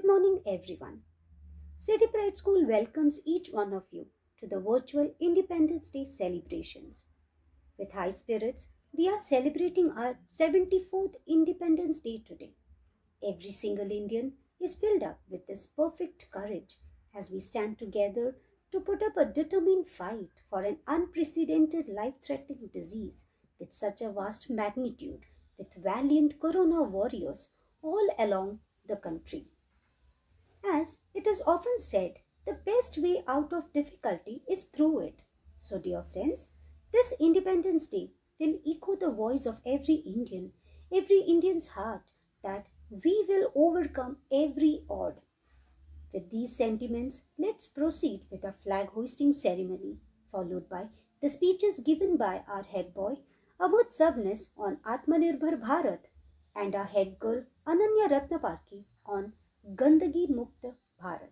Good morning, everyone. City Pride School welcomes each one of you to the virtual Independence Day celebrations. With high spirits, we are celebrating our 74th Independence Day today. Every single Indian is filled up with this perfect courage as we stand together to put up a determined fight for an unprecedented life-threatening disease with such a vast magnitude, with valiant corona warriors all along the country. As it is often said, the best way out of difficulty is through it. So, dear friends, this Independence Day will echo the voice of every Indian's heart that we will overcome every odd. With these sentiments, let's proceed with a flag hoisting ceremony, followed by the speeches given by our head boy Amut Sabnis on Atmanirbhar Bharat and our head girl Ananya Ratnaparki on Gandagi Mukt Bharat.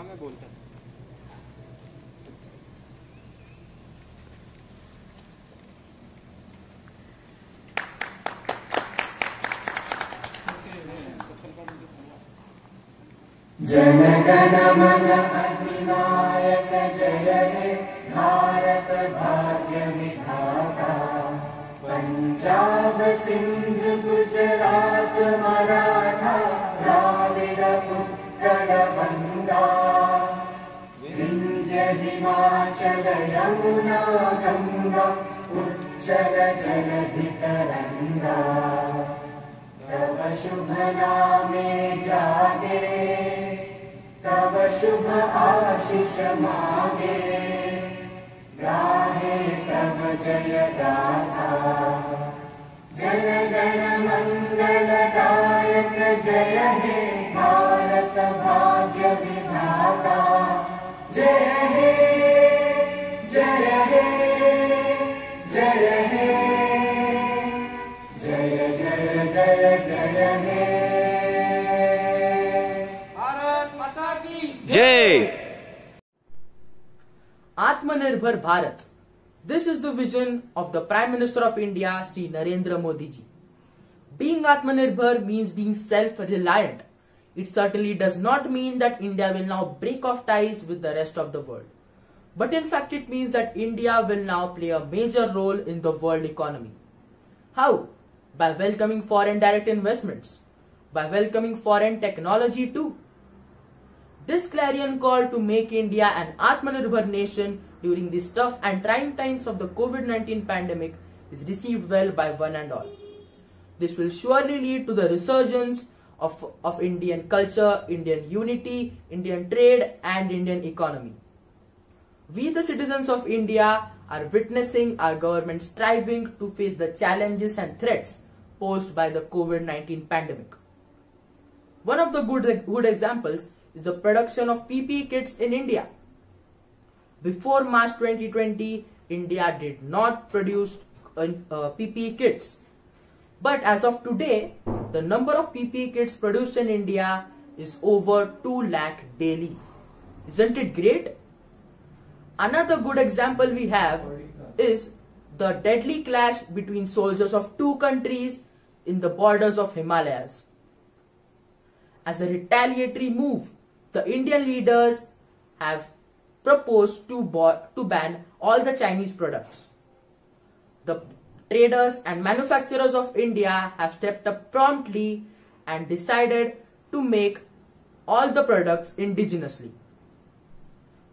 मैं बोलता जन गण मन अधिनायक जय हे भारत भाग्य विधाता पंजाब सिंध गुजरात मराठा द्राविड उत्कल गंगा विंध्य हिमाचल यमुना गंगा उच्चल जलधि तरंगा तव शुभ नामे जागे तव शुभ आशीष मागे गाहे तव जय गाथा जन गण मंगल दायक जय हे भारत भाग्य विधाता जय हे जय हे जय हे जय जय जय जय हे भारत माता की जय। Atmanirbhar Bharat. This is the vision of the Prime Minister of India, Shri Narendra Modi ji. Being Atmanirbhar means being self-reliant. It certainly does not mean that India will now break off ties with the rest of the world. But in fact it means that India will now play a major role in the world economy. How? By welcoming foreign direct investments. By welcoming foreign technology too. This clarion call to make India an Atmanirbhar nation during these tough and trying times of the COVID-19 pandemic is received well by one and all. This will surely lead to the resurgence of Indian culture, Indian unity, Indian trade and Indian economy. We the citizens of India are witnessing our government striving to face the challenges and threats posed by the COVID-19 pandemic. One of the good examples is the production of PPE kits in India. Before March 2020, India did not produce PPE kits. But as of today, the number of PPE kits produced in India is over 2 lakh daily. Isn't it great? Another good example we have is the deadly clash between soldiers of two countries in the borders of Himalayas. As a retaliatory move, the Indian leaders have proposed to ban all the Chinese products. The traders and manufacturers of India have stepped up promptly and decided to make all the products indigenously.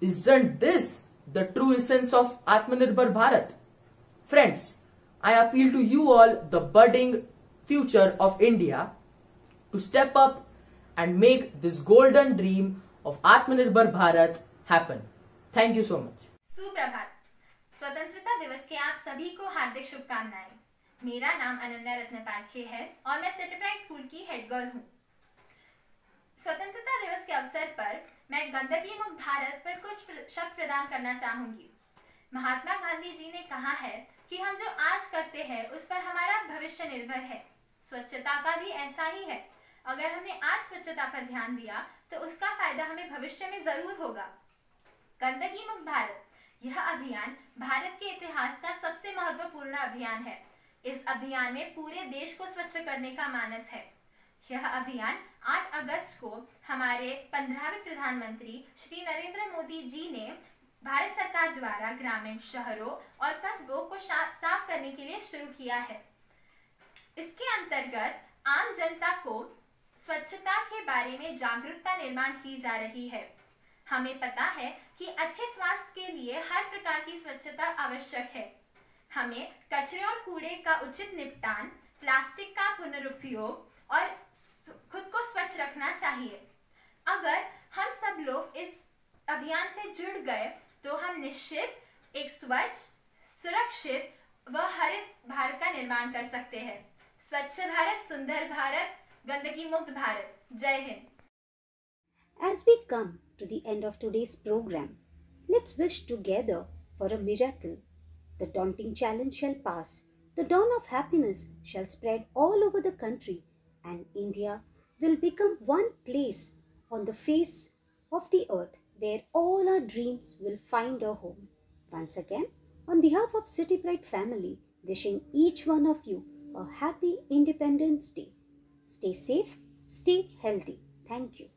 Isn't this the true essence of Atmanirbhar Bharat? Friends, I appeal to you all, the budding future of India, to step up and make this golden dream of Atmanirbhar Bharat happen. Thank you so much. सुप्रभात। स्वतंत्रता दिवस के आप सभी को हार्दिक शुभकामनाएं। मेरा नाम अनन्या रत्नपारखे है और मैं सिटी प्राइड स्कूल की हेड गर्ल हूँ। स्वतंत्रता दिवस के अवसर पर मैं गंदगी मुक्त भारत पर कुछ शब्द प्रदान करना चाहूंगी। महात्मा गांधी जी ने कहा है कि हम जो आज करते हैं उस पर हमारा भविष्य निर्भर है। स्वच्छता का भी ऐसा ही है। अगर हमने आज स्वच्छता पर ध्यान दिया तो उसका फायदा हमें भविष्य में जरूर होगा। गंदगी मुक्त भारत, यह अभियान भारत के इतिहास का सबसे महत्वपूर्ण अभियान है। इस अभियान में पूरे देश को स्वच्छ करने का मानस है। यह अभियान 8 अगस्त को हमारे 15वें प्रधानमंत्री श्री नरेंद्र मोदी जी ने भारत सरकार द्वारा ग्रामीण शहरों और कस्बों को साफ करने के लिए शुरू किया है। इसके अंतर्गत आम जनता को स्वच्छता के बारे में जागरूकता निर्माण की जा रही है। हमें पता है कि अच्छे स्वास्थ्य के लिए हर प्रकार की स्वच्छता आवश्यक है। हमें कचरे और कूड़े का उचित निपटान, प्लास्टिक का पुनरुपयोग और खुद को स्वच्छ रखना चाहिए। अगर हम सब लोग इस अभियान से जुड़ गए तो हम निश्चित एक स्वच्छ, सुरक्षित व हरित भारत का निर्माण कर सकते हैं। स्वच्छ भारत, सुंदर भारत, गंदगी मुक्त भारत। जय Hind. As we come to the end of today's program, let's wish together for a miracle. The daunting challenge shall pass, the dawn of happiness shall spread all over the country, and India will become one place on the face of the earth where all our dreams will find a home. Once again, on behalf of City Pride family, wishing each one of you a happy Independence Day. Stay safe, stay healthy. Thank you.